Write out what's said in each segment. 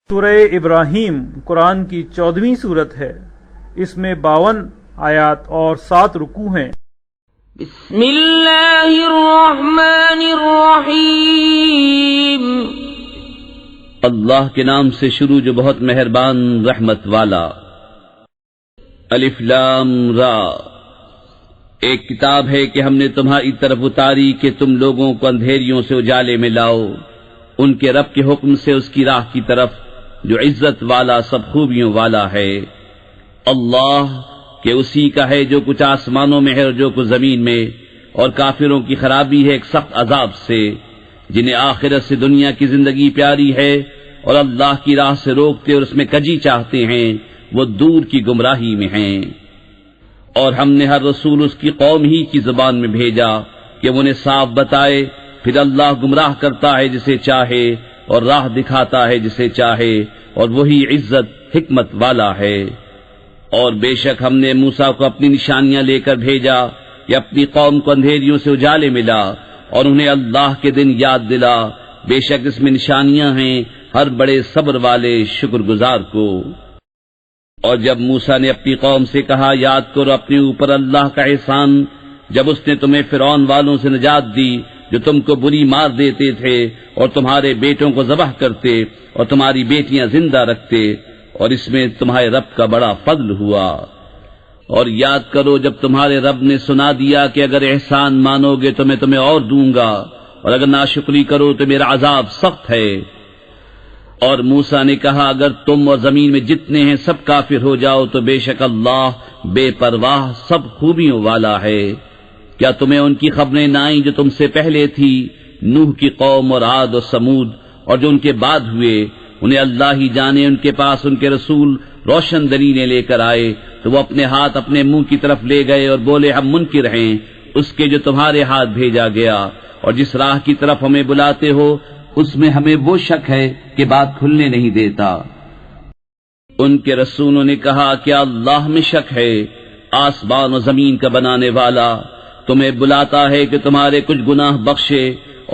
سورہ ابراہیم قرآن کی 14ویں سورت ہے۔ اس میں 52 آیات اور 7 رکوع ہیں۔ بسم اللہ الرحمن الرحیم۔ اللہ کے نام سے شروع جو بہت مہربان رحمت والا۔ الف لام را، ایک کتاب ہے کہ ہم نے تمہاری طرف اتاری کہ تم لوگوں کو اندھیریوں سے اجالے میں لاؤ ان کے رب کے حکم سے اس کی راہ کی طرف جو عزت والا سب خوبیوں والا ہے۔ اللہ کہ اسی کا ہے جو کچھ آسمانوں میں ہے اور جو کچھ زمین میں، اور کافروں کی خرابی ہے ایک سخت عذاب سے، جنہیں آخرت سے دنیا کی زندگی پیاری ہے اور اللہ کی راہ سے روکتے اور اس میں کجی چاہتے ہیں وہ دور کی گمراہی میں ہیں۔ اور ہم نے ہر رسول اس کی قوم ہی کی زبان میں بھیجا کہ وہ انہیں صاف بتائے، پھر اللہ گمراہ کرتا ہے جسے چاہے اور راہ دکھاتا ہے جسے چاہے، اور وہی عزت حکمت والا ہے۔ اور بے شک ہم نے موسیٰ کو اپنی نشانیاں لے کر بھیجا کہ اپنی قوم کو اندھیریوں سے اجالے ملا اور انہیں اللہ کے دن یاد دلا، بے شک اس میں نشانیاں ہیں ہر بڑے صبر والے شکر گزار کو۔ اور جب موسیٰ نے اپنی قوم سے کہا یاد کرو اپنے اوپر اللہ کا احسان جب اس نے تمہیں فرعون والوں سے نجات دی جو تم کو بری مار دیتے تھے اور تمہارے بیٹوں کو ذبح کرتے اور تمہاری بیٹیاں زندہ رکھتے، اور اس میں تمہارے رب کا بڑا فضل ہوا۔ اور یاد کرو جب تمہارے رب نے سنا دیا کہ اگر احسان مانو گے تو میں تمہیں اور دوں گا اور اگر ناشکری کرو تو میرا عذاب سخت ہے۔ اور موسیٰ نے کہا اگر تم اور زمین میں جتنے ہیں سب کافر ہو جاؤ تو بے شک اللہ بے پرواہ سب خوبیوں والا ہے۔ کیا تمہیں ان کی خبریں نہ آئیں جو تم سے پہلے تھی، نوح کی قوم اور عاد اور سمود، اور جو ان کے بعد ہوئے؟ انہیں اللہ ہی جانے، ان کے پاس ان کے رسول روشن دلیلیں لے کر آئے تو وہ اپنے ہاتھ اپنے منہ کی طرف لے گئے اور بولے ہم منکر ہیں اس کے جو تمہارے ہاتھ بھیجا گیا، اور جس راہ کی طرف ہمیں بلاتے ہو اس میں ہمیں وہ شک ہے کہ بات کھلنے نہیں دیتا۔ ان کے رسولوں نے کہا کیا اللہ میں شک ہے؟ آسمان و زمین کا بنانے والا تمہیں بلاتا ہے کہ تمہارے کچھ گناہ بخشے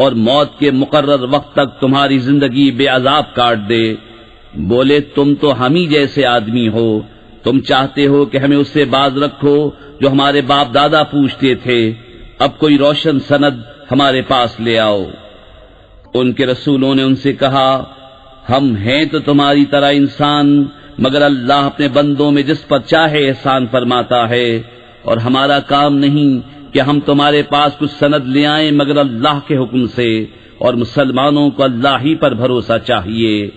اور موت کے مقرر وقت تک تمہاری زندگی بے عذاب کاٹ دے۔ بولے تم تو ہم ہی جیسے آدمی ہو، تم چاہتے ہو کہ ہمیں اس سے باز رکھو جو ہمارے باپ دادا پوچھتے تھے، اب کوئی روشن سند ہمارے پاس لے آؤ۔ ان کے رسولوں نے ان سے کہا ہم ہیں تو تمہاری طرح انسان، مگر اللہ اپنے بندوں میں جس پر چاہے احسان فرماتا ہے، اور ہمارا کام نہیں کہ ہم تمہارے پاس کچھ سند لے آئیں مگر اللہ کے حکم سے، اور مسلمانوں کو اللہ ہی پر بھروسہ چاہیے۔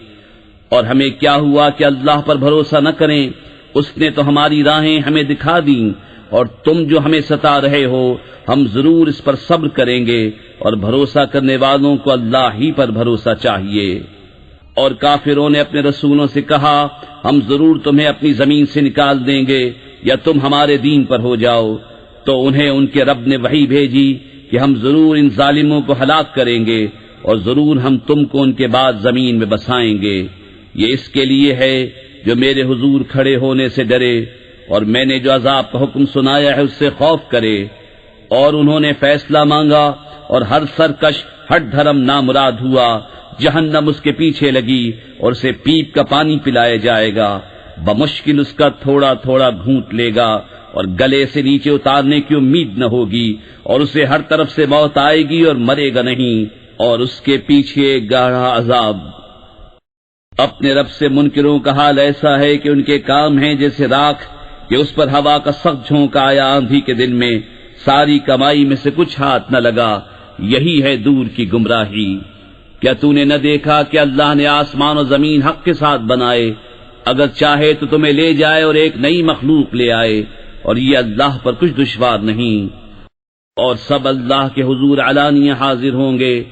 اور ہمیں کیا ہوا کہ اللہ پر بھروسہ نہ کریں؟ اس نے تو ہماری راہیں ہمیں دکھا دیں، اور تم جو ہمیں ستا رہے ہو ہم ضرور اس پر صبر کریں گے، اور بھروسہ کرنے والوں کو اللہ ہی پر بھروسہ چاہیے۔ اور کافروں نے اپنے رسولوں سے کہا ہم ضرور تمہیں اپنی زمین سے نکال دیں گے یا تم ہمارے دین پر ہو جاؤ، تو انہیں ان کے رب نے وحی بھیجی کہ ہم ضرور ان ظالموں کو ہلاک کریں گے اور ضرور ہم تم کو ان کے بعد زمین میں بسائیں گے۔ یہ اس کے لیے ہے جو میرے حضور کھڑے ہونے سے ڈرے اور میں نے جو عذاب کا حکم سنایا ہے اس سے خوف کرے۔ اور انہوں نے فیصلہ مانگا اور ہر سرکش ہٹ دھرم نامراد ہوا، جہنم اس کے پیچھے لگی اور اسے پیپ کا پانی پلایا جائے گا، بمشکل اس کا تھوڑا تھوڑا گھونٹ لے گا اور گلے سے نیچے اتارنے کی امید نہ ہوگی، اور اسے ہر طرف سے موت آئے گی اور مرے گا نہیں، اور اس کے پیچھے گاڑھا عذاب۔ اپنے رب سے منکروں کا حال ایسا ہے کہ ان کے کام ہیں جیسے راکھ کہ اس پر ہوا کا سخت جھونکا آیا آندھی کے دن میں، ساری کمائی میں سے کچھ ہاتھ نہ لگا، یہی ہے دور کی گمراہی۔ کیا تو نے نہ دیکھا کہ اللہ نے آسمان و زمین حق کے ساتھ بنائے؟ اگر چاہے تو تمہیں لے جائے اور ایک نئی مخلوق لے آئے، اور یہ اللہ پر کچھ دشوار نہیں۔ اور سب اللہ کے حضور علانیہ حاضر ہوں گے،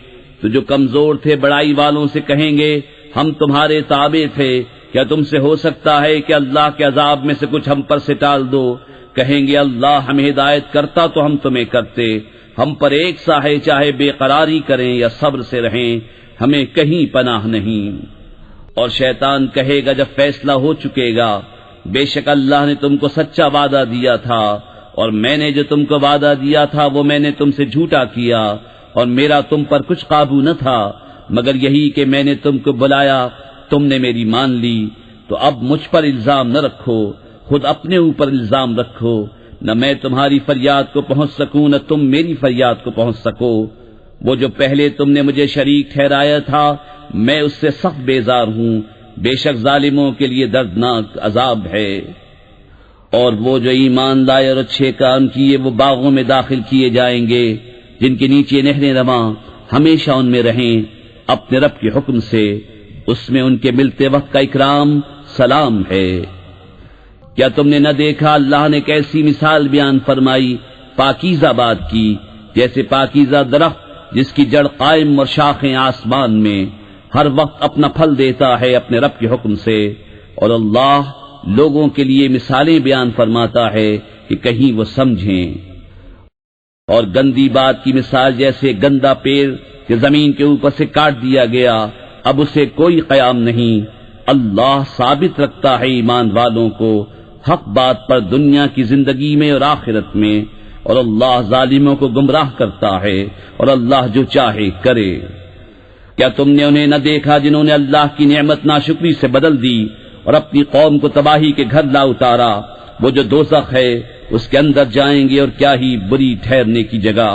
تو جو کمزور تھے بڑائی والوں سے کہیں گے ہم تمہارے تابع تھے، کیا تم سے ہو سکتا ہے کہ اللہ کے عذاب میں سے کچھ ہم پر سے ٹال دو؟ کہیں گے اللہ ہمیں ہدایت کرتا تو ہم تمہیں کرتے، ہم پر ایک سا ہے چاہے بے قراری کریں یا صبر سے رہیں، ہمیں کہیں پناہ نہیں۔ اور شیطان کہے گا جب فیصلہ ہو چکے گا بے شک اللہ نے تم کو سچا وعدہ دیا تھا، اور میں نے جو تم کو وعدہ دیا تھا وہ میں نے تم سے جھوٹا کیا، اور میرا تم پر کچھ قابو نہ تھا مگر یہی کہ میں نے تم کو بلایا تم نے میری مان لی تو اب مجھ پر الزام نہ رکھو، خود اپنے اوپر الزام رکھو، نہ میں تمہاری فریاد کو پہنچ سکوں نہ تم میری فریاد کو پہنچ سکو۔ وہ جو پہلے تم نے مجھے شریک ٹھہرایا تھا میں اس سے سخت بیزار ہوں، بے شک ظالموں کے لیے دردناک عذاب ہے۔ اور وہ جو ایمان لائے اور اچھے کام کیے وہ باغوں میں داخل کیے جائیں گے جن کے نیچے نہریں رواں، ہمیشہ ان میں رہیں اپنے رب کے حکم سے، اس میں ان کے ملتے وقت کا اکرام سلام ہے۔ کیا تم نے نہ دیکھا اللہ نے کیسی مثال بیان فرمائی پاکیزہ بات کی، جیسے پاکیزہ درخت جس کی جڑ قائم اور شاخیں آسمان میں، ہر وقت اپنا پھل دیتا ہے اپنے رب کے حکم سے، اور اللہ لوگوں کے لیے مثالیں بیان فرماتا ہے کہ کہیں وہ سمجھیں۔ اور گندی بات کی مثال جیسے گندا پیڑ کہ زمین کے اوپر سے کاٹ دیا گیا، اب اسے کوئی قیام نہیں۔ اللہ ثابت رکھتا ہے ایمان والوں کو حق بات پر دنیا کی زندگی میں اور آخرت میں، اور اللہ ظالموں کو گمراہ کرتا ہے، اور اللہ جو چاہے کرے۔ کیا تم نے انہیں نہ دیکھا جنہوں نے اللہ کی نعمت ناشکری سے بدل دی اور اپنی قوم کو تباہی کے گھر لا اتارا؟ وہ جو دوزخ ہے اس کے اندر جائیں گے، اور کیا ہی بری ٹھہرنے کی جگہ۔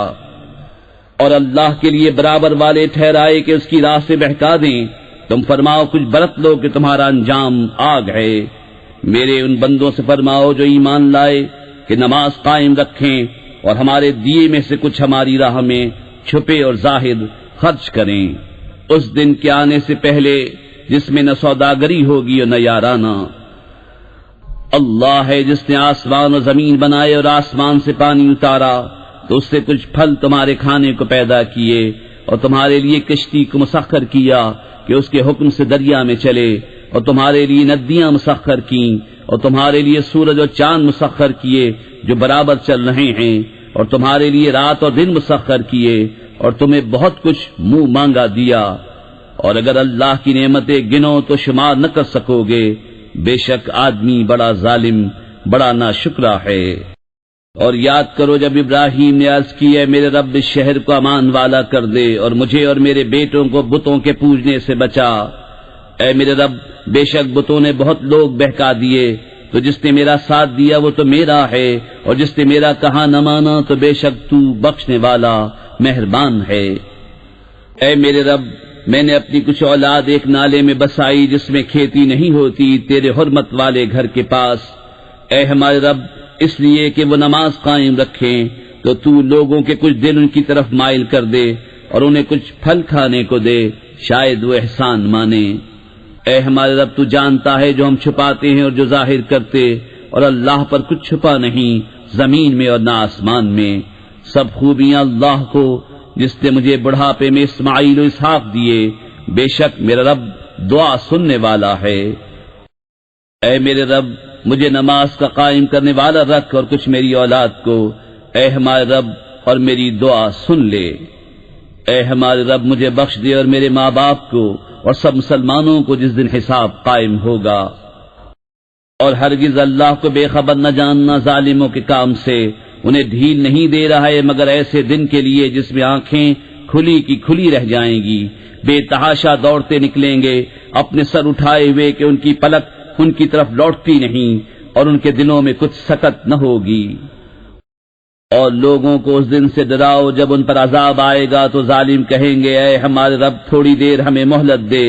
اور اللہ کے لیے برابر والے ٹھہرائے کہ اس کی راہ سے بہکا دیں، تم فرماؤ کچھ برت لو کہ تمہارا انجام آگ ہے۔ میرے ان بندوں سے فرماؤ جو ایمان لائے کہ نماز قائم رکھیں اور ہمارے دیے میں سے کچھ ہماری راہ میں چھپے اور ظاہر خرچ کریں، اس دن کے آنے سے پہلے جس میں نہ سوداگری ہوگی اور نہ یارانہ۔ اللہ ہے جس نے آسمان اور زمین بنائے اور آسمان سے پانی اتارا تو اس سے کچھ پھل تمہارے کھانے کو پیدا کیے، اور تمہارے لیے کشتی کو مسخر کیا کہ اس کے حکم سے دریا میں چلے، اور تمہارے لیے ندیاں مسخر کیں، اور تمہارے لیے سورج اور چاند مسخر کیے جو برابر چل رہے ہیں، اور تمہارے لیے رات اور دن مسخر کیے، اور تمہیں بہت کچھ منہ مانگا دیا۔ اور اگر اللہ کی نعمتیں گنو تو شمار نہ کر سکو گے، بے شک آدمی بڑا ظالم، بڑا ناشکرا ہے۔ اور یاد کرو جب ابراہیم نے عرض کی ہے میرے رب اس شہر کو امان والا کر دے اور مجھے اور میرے بیٹوں کو بتوں کے پوجنے سے بچا۔ اے میرے رب بے شک بتوں نے بہت لوگ بہکا دیے، تو جس نے میرا ساتھ دیا وہ تو میرا ہے، اور جس نے میرا کہا نہ مانا تو بے شک تو بخشنے والا مہربان ہے۔ اے میرے رب میں نے اپنی کچھ اولاد ایک نالے میں بسائی جس میں کھیتی نہیں ہوتی تیرے حرمت والے گھر کے پاس۔ اے ہمارے رب اس لیے کہ وہ نماز قائم رکھیں تو تو لوگوں کے کچھ دل ان کی طرف مائل کر دے اور انہیں کچھ پھل کھانے کو دے، شاید وہ احسان مانے۔ اے ہمارے رب تو جانتا ہے جو ہم چھپاتے ہیں اور جو ظاہر کرتے، اور اللہ پر کچھ چھپا نہیں زمین میں اور نہ آسمان میں۔ سب خوبیاں اللہ کو جس نے مجھے بڑھاپے میں اسماعیل و اسحاق دیے، بے شک میرا رب دعا سننے والا ہے۔ اے میرے رب مجھے نماز کا قائم کرنے والا رکھ اور کچھ میری اولاد کو، اے ہمارے رب اور میری دعا سن لے۔ اے ہمارے رب مجھے بخش دے اور میرے ماں باپ کو اور سب مسلمانوں کو جس دن حساب قائم ہوگا۔ اور ہرگز اللہ کو بے خبر نہ جاننا ظالموں کے کام سے، انہیں ڈھیل نہیں دے رہا ہے مگر ایسے دن کے لیے جس میں آنکھیں کھلی کی کھلی رہ جائیں گی، بے تحاشا دوڑتے نکلیں گے اپنے سر اٹھائے ہوئے کہ ان کی پلک ان کی طرف لوٹتی نہیں اور ان کے دلوں میں کچھ سکت نہ ہوگی۔ اور لوگوں کو اس دن سے ڈراؤ جب ان پر عذاب آئے گا تو ظالم کہیں گے اے ہمارے رب تھوڑی دیر ہمیں مہلت دے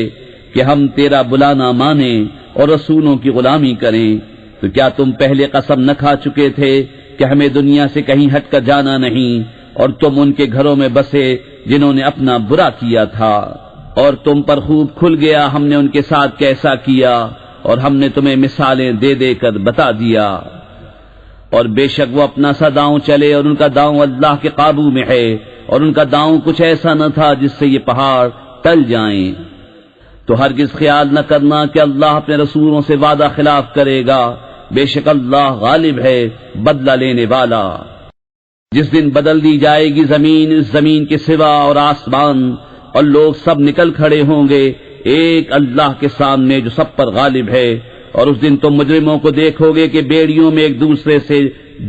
کہ ہم تیرا بلانا مانیں اور رسولوں کی غلامی کریں۔ تو کیا تم پہلے قسم نہ کھا چکے تھے کہ ہمیں دنیا سے کہیں ہٹ کر جانا نہیں، اور تم ان کے گھروں میں بسے جنہوں نے اپنا برا کیا تھا، اور تم پر خوب کھل گیا ہم نے ان کے ساتھ کیسا کیا، اور ہم نے تمہیں مثالیں دے دے کر بتا دیا۔ اور بے شک وہ اپنا سا داؤں چلے اور ان کا داؤں اللہ کے قابو میں ہے، اور ان کا داؤں کچھ ایسا نہ تھا جس سے یہ پہاڑ ٹل جائیں۔ تو ہرگز خیال نہ کرنا کہ اللہ اپنے رسولوں سے وعدہ خلاف کرے گا، بے شک اللہ غالب ہے بدلہ لینے والا۔ جس دن بدل دی جائے گی زمین اس زمین کے سوا اور آسمان، اور لوگ سب نکل کھڑے ہوں گے ایک اللہ کے سامنے جو سب پر غالب ہے، اور اس دن تم مجرموں کو دیکھو گے کہ بیڑیوں میں ایک دوسرے سے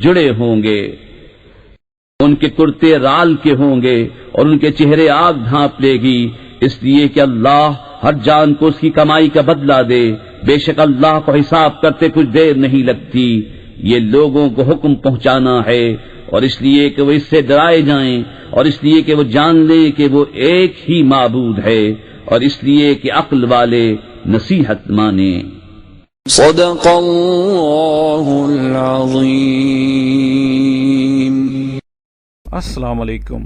جڑے ہوں گے، ان کے کرتے رال کے ہوں گے اور ان کے چہرے آگ ڈھانپ لے گی، اس لیے کہ اللہ ہر جان کو اس کی کمائی کا بدلہ دے، بے شک اللہ کو حساب کرتے کچھ دیر نہیں لگتی۔ یہ لوگوں کو حکم پہنچانا ہے، اور اس لیے کہ وہ اس سے ڈرائے جائیں، اور اس لیے کہ وہ جان لیں کہ وہ ایک ہی معبود ہے، اور اس لیے کہ عقل والے نصیحت مانیں۔ صدق اللہ العظیم۔ السلام علیکم۔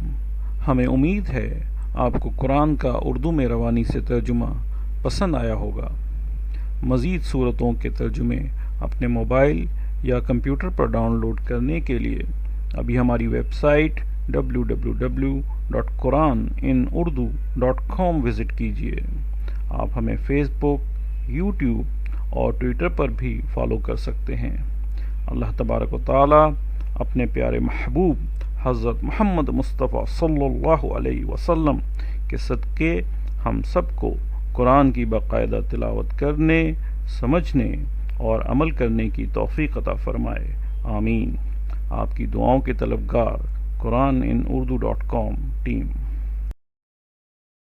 ہمیں امید ہے آپ کو قرآن کا اردو میں روانی سے ترجمہ پسند آیا ہوگا۔ مزید صورتوں کے ترجمے اپنے موبائل یا کمپیوٹر پر ڈاؤن لوڈ کرنے کے لیے ابھی ہماری ویب سائٹ www.quraninaurdu.com وزٹ کیجیے۔ آپ ہمیں فیس بک، یوٹیوب اور ٹویٹر پر بھی فالو کر سکتے ہیں۔ اللہ تبارک و تعالی اپنے پیارے محبوب حضرت محمد مصطفیٰ صلی اللہ علیہ وسلم کے صدقے ہم سب کو قرآن کی باقاعدہ تلاوت کرنے، سمجھنے اور عمل کرنے کی توفیق عطا فرمائے، آمین۔ آپ کی دعاؤں کے طلبگار قرآن ان اردو .com ٹیم۔